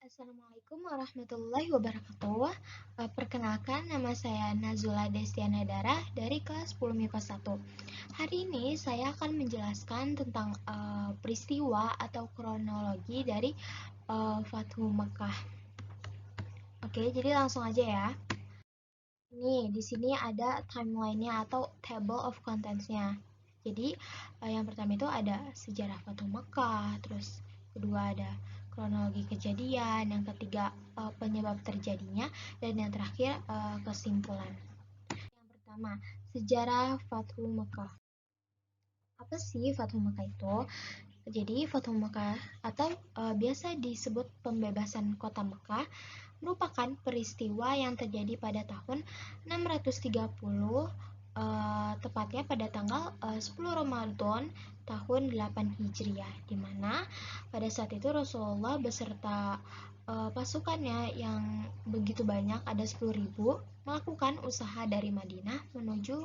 Assalamualaikum warahmatullahi wabarakatuh. Perkenalkan, nama saya Nazula Destiana Dara dari kelas 10 MIPA 1. Hari ini saya akan menjelaskan tentang peristiwa atau kronologi dari Fathu Mekah. Oke, jadi langsung aja ya. Nih, di sini ada timeline-nya atau table of contents-nya. Jadi, yang pertama itu ada sejarah Fathu Mekah, terus kedua ada kronologi kejadian, yang ketiga penyebab terjadinya, dan yang terakhir kesimpulan. Yang pertama, sejarah Fathu Mekah. Apa sih Fathu Mekah itu? Jadi, Fathu Mekah atau biasa disebut pembebasan kota Mekah merupakan peristiwa yang terjadi pada tahun 630, tepatnya pada tanggal 10 Ramadan tahun 8 Hijriah, di mana pada saat itu Rasulullah beserta pasukannya yang begitu banyak, ada 10.000, melakukan usaha dari Madinah menuju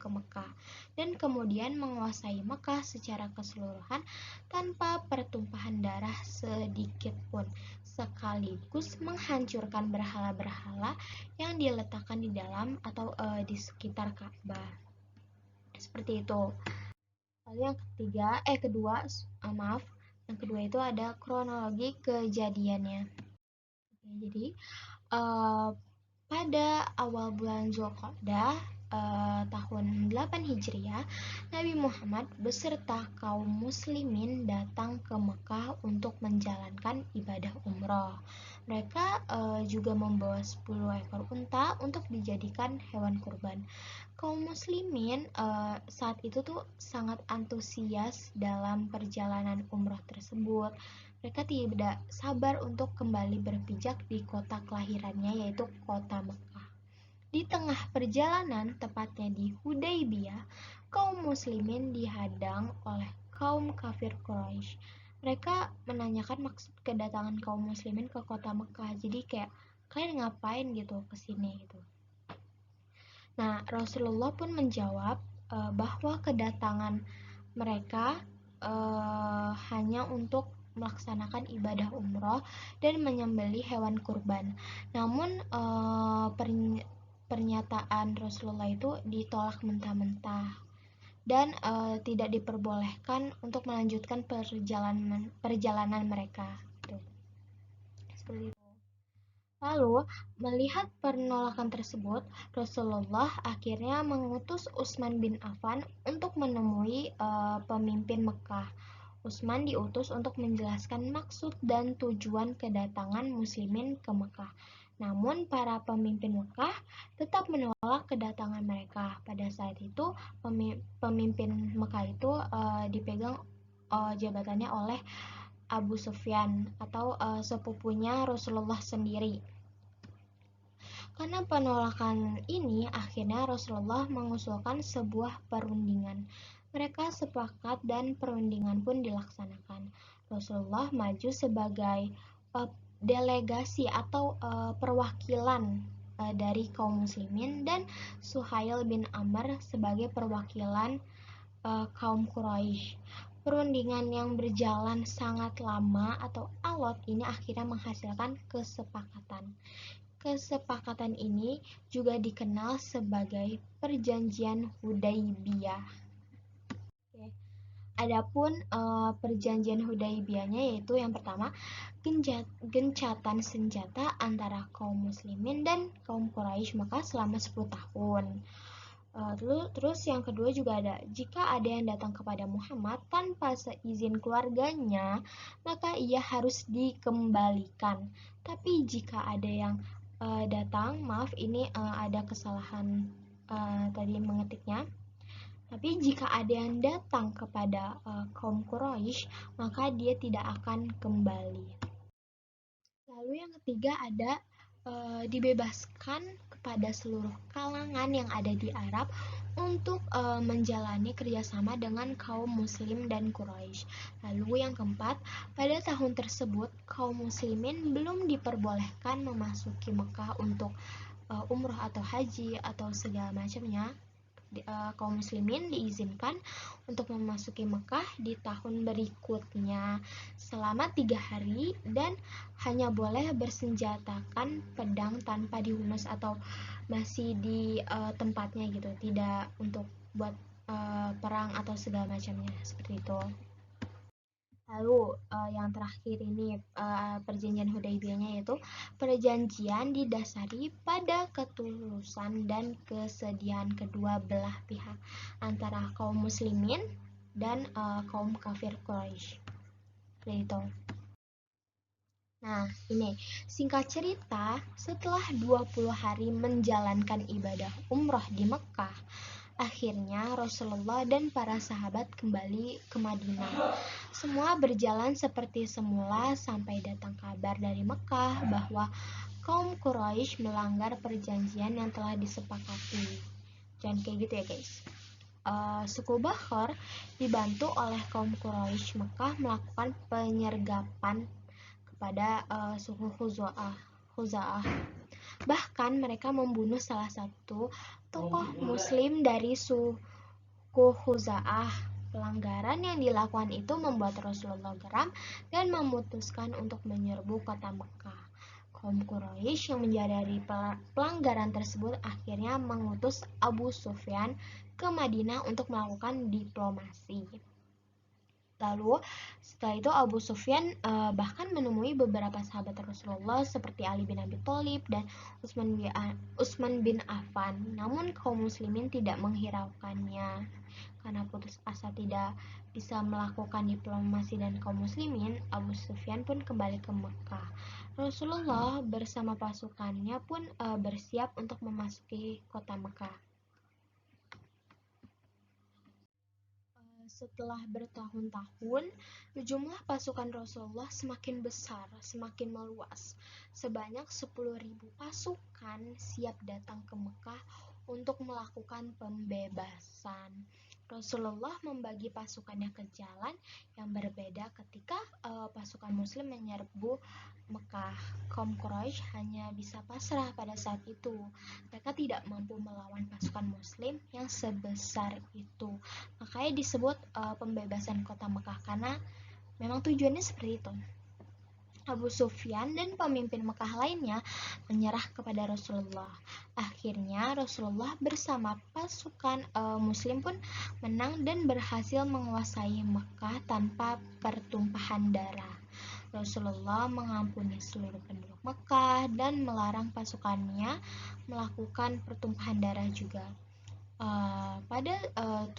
ke Mekah dan kemudian menguasai Mekah secara keseluruhan tanpa pertumpahan darah sedikit pun, sekaligus menghancurkan berhala-berhala yang diletakkan di dalam atau di sekitar Ka'bah. Seperti itu. Lalu yang kedua, maaf, yang kedua itu ada kronologi kejadiannya. Oke, jadi uh, pada awal bulan Zulqa'dah tahun 8 Hijriah, Nabi Muhammad beserta kaum muslimin datang ke Mekah untuk menjalankan ibadah umroh. Mereka juga membawa 10 ekor unta untuk dijadikan hewan kurban. Kaum muslimin saat itu tuh sangat antusias dalam perjalanan umroh tersebut. Mereka tidak sabar untuk kembali berpijak di kota kelahirannya, yaitu kota Mekah. Di tengah perjalanan, tepatnya di Hudaybiyah, kaum muslimin dihadang oleh kaum kafir Quraisy. Mereka menanyakan maksud kedatangan kaum muslimin ke kota Mekah. Jadi kayak, kalian ngapain gitu kesini gitu. Nah, Rasulullah pun menjawab bahwa kedatangan mereka hanya untuk melaksanakan ibadah umroh dan menyembelih hewan kurban. Namun pernyataan Rasulullah itu ditolak mentah-mentah dan tidak diperbolehkan untuk melanjutkan perjalanan mereka. Tuh. Seperti itu. Lalu, melihat penolakan tersebut, Rasulullah akhirnya mengutus Utsman bin Affan untuk menemui pemimpin Mekah. Utsman diutus untuk menjelaskan maksud dan tujuan kedatangan muslimin ke Mekah. Namun para pemimpin Mekah tetap menolak kedatangan mereka. Pada saat itu pemimpin Mekah itu dipegang jabatannya oleh Abu Sufyan atau sepupunya Rasulullah sendiri. Karena penolakan ini, akhirnya Rasulullah mengusulkan sebuah perundingan. Mereka sepakat dan perundingan pun dilaksanakan. Rasulullah maju sebagai delegasi atau perwakilan dari kaum muslimin dan Suhail bin Amr sebagai perwakilan kaum Quraisy. Perundingan yang berjalan sangat lama atau alot ini akhirnya menghasilkan kesepakatan. Kesepakatan ini juga dikenal sebagai Perjanjian Hudaybiyah. Oke. Adapun perjanjian Hudaybiyahnya yaitu yang pertama, gencatan senjata antara kaum muslimin dan kaum Quraisy Mekah selama 10 tahun. Terus yang kedua juga ada, jika ada yang datang kepada Muhammad tanpa seizin keluarganya, maka ia harus dikembalikan. Tapi jika ada yang datang, maaf ini ada kesalahan tadi mengetiknya. Tapi jika ada yang datang kepada kaum Quraisy, maka dia tidak akan kembali. Lalu yang ketiga ada dibebaskan kepada seluruh kalangan yang ada di Arab untuk menjalani kerjasama dengan kaum muslim dan Quraisy. Lalu yang keempat, pada tahun tersebut kaum muslimin belum diperbolehkan memasuki Mekah untuk umroh atau haji atau segala macamnya. kaum muslimin diizinkan untuk memasuki Mekah di tahun berikutnya selama 3 hari dan hanya boleh bersenjatakan pedang tanpa dihunus atau masih di tempatnya gitu, tidak untuk buat perang atau segala macamnya seperti itu. Lalu yang terakhir ini perjanjian Hudaybiyahnya, yaitu perjanjian didasari pada ketulusan dan kesediaan kedua belah pihak antara kaum muslimin dan kaum kafir Quraisy. Itu. Nah, ini singkat cerita, setelah 20 hari menjalankan ibadah umroh di Mekah, akhirnya Rasulullah dan para sahabat kembali ke Madinah. Semua berjalan seperti semula sampai datang kabar dari Mekah bahwa kaum Quraisy melanggar perjanjian yang telah disepakati. Jangan kayak gitu ya guys. Suku Bakhor dibantu oleh kaum Quraisy Mekah melakukan penyergapan kepada suku Khuza'ah. Bahkan mereka membunuh salah satu tokoh muslim dari suku Khuza'ah. Pelanggaran yang dilakukan itu membuat Rasulullah geram dan memutuskan untuk menyerbu kota Mekah. Kaum Quraisy yang menyadari pelanggaran tersebut akhirnya mengutus Abu Sufyan ke Madinah untuk melakukan diplomasi. Lalu setelah itu Abu Sufyan bahkan menemui beberapa sahabat Rasulullah seperti Ali bin Abi Thalib dan Utsman bin Affan. Namun kaum muslimin tidak menghiraukannya. Karena putus asa tidak bisa melakukan diplomasi dan kaum muslimin, Abu Sufyan pun kembali ke Mekah. Rasulullah bersama pasukannya pun bersiap untuk memasuki kota Mekah. Setelah bertahun-tahun, jumlah pasukan Rasulullah semakin besar, semakin meluas. Sebanyak 10.000 pasukan siap datang ke Mekah untuk melakukan pembebasan. Rasulullah membagi pasukannya ke jalan yang berbeda ketika pasukan muslim menyerbu Mekah. Kaum Quraisy hanya bisa pasrah pada saat itu. Mereka tidak mampu melawan pasukan muslim yang sebesar itu. Makanya disebut pembebasan kota Mekah karena memang tujuannya seperti itu. Abu Sufyan dan pemimpin Mekah lainnya menyerah kepada Rasulullah. Akhirnya Rasulullah bersama pasukan muslim pun menang dan berhasil menguasai Mekah tanpa pertumpahan darah. Rasulullah mengampuni seluruh penduduk Mekah dan melarang pasukannya melakukan pertumpahan darah juga. Pada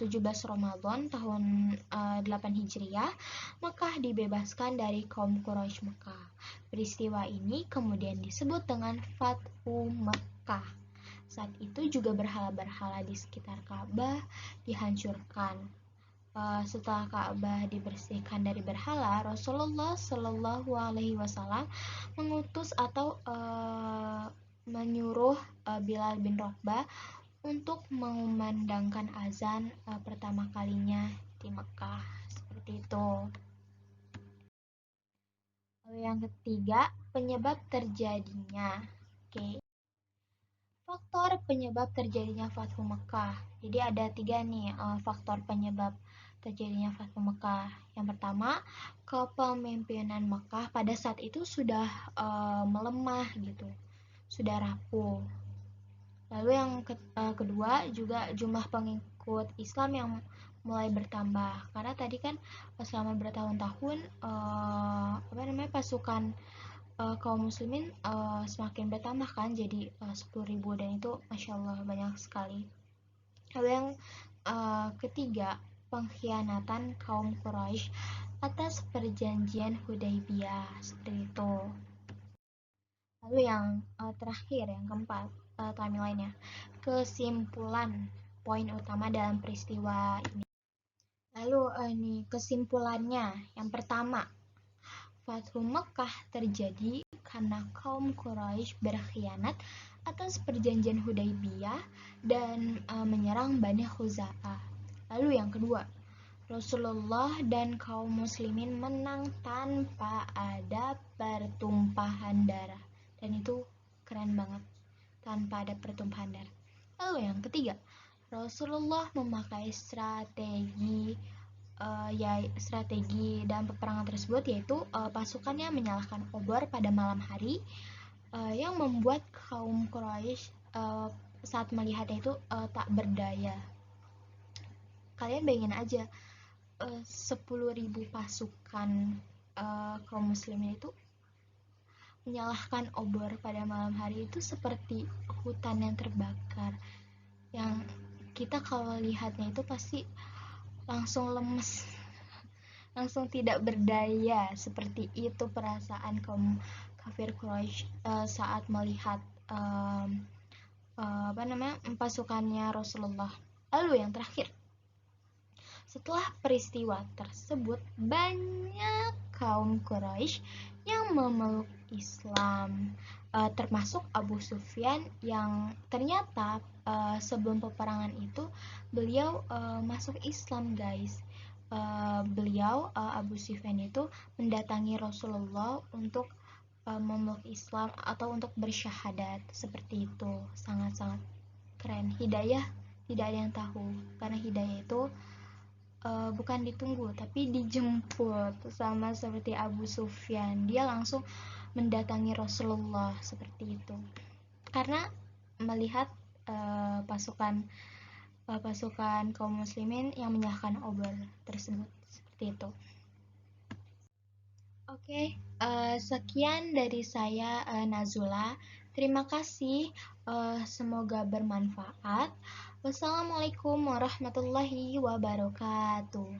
17 Ramadan tahun 8 Hijriah, Mekah dibebaskan dari kaum Quraisy Mekah. Peristiwa ini kemudian disebut dengan Fathu Mekah. Saat itu juga berhala-berhala di sekitar Ka'bah dihancurkan. Setelah Ka'bah dibersihkan dari berhala, Rasulullah Shallallahu Alaihi Wasallam mengutus atau menyuruh Bilal bin Rabah untuk mengumandangkan azan pertama kalinya di Mekah. Seperti itu. Lalu yang ketiga, penyebab terjadinya. Oke. Faktor penyebab terjadinya Fathu Mekah. Jadi ada 3 nih faktor penyebab terjadinya Fathu Mekah. Yang pertama, kepemimpinan Mekah pada saat itu sudah melemah gitu, sudah rapuh. Lalu yang kedua juga jumlah pengikut Islam yang mulai bertambah karena tadi kan selama bertahun-tahun pasukan kaum muslimin semakin bertambah kan jadi 10.000 dan itu Masya Allah banyak sekali. Lalu yang ketiga, pengkhianatan kaum Quraisy atas perjanjian Hudaybiyah seperti itu. Lalu yang terakhir, yang keempat, timeline-nya, kesimpulan poin utama dalam peristiwa ini. Lalu ini kesimpulannya, yang pertama, Fathu Mekah terjadi karena kaum Quraisy berkhianat atas perjanjian Hudaybiyah dan menyerang Bani Khuza'ah. Lalu yang kedua, Rasulullah dan kaum muslimin menang tanpa ada pertumpahan darah. Dan itu keren banget, tanpa ada pertumpahan darah. Lalu yang ketiga, Rasulullah memakai strategi dan peperangan tersebut, yaitu pasukannya menyalakan obor pada malam hari, yang membuat kaum Quraisy saat melihatnya itu tak berdaya. Kalian bayangin aja, 10.000 pasukan kaum muslimin itu menyalakan obor pada malam hari, itu seperti hutan yang terbakar, yang kita kalau lihatnya itu pasti langsung lemes, langsung tidak berdaya. Seperti itu perasaan kaum kafir Quraisy saat melihat pasukannya Rasulullah. Lalu yang terakhir, setelah peristiwa tersebut, banyak kaum Quraisy yang memeluk Islam, termasuk Abu Sufyan, yang ternyata sebelum peperangan itu beliau masuk Islam, guys. Abu Sufyan itu mendatangi Rasulullah untuk memeluk Islam atau untuk bersyahadat. Seperti itu, sangat-sangat keren. Hidayah tidak ada yang tahu, karena hidayah itu bukan ditunggu tapi dijemput. Sama seperti Abu Sufyan, dia langsung mendatangi Rasulullah seperti itu, karena melihat pasukan kaum muslimin yang menyalakan obor tersebut. Seperti itu. Oke, sekian dari saya, Nazula. Terima kasih, semoga bermanfaat. Wassalamualaikum warahmatullahi wabarakatuh.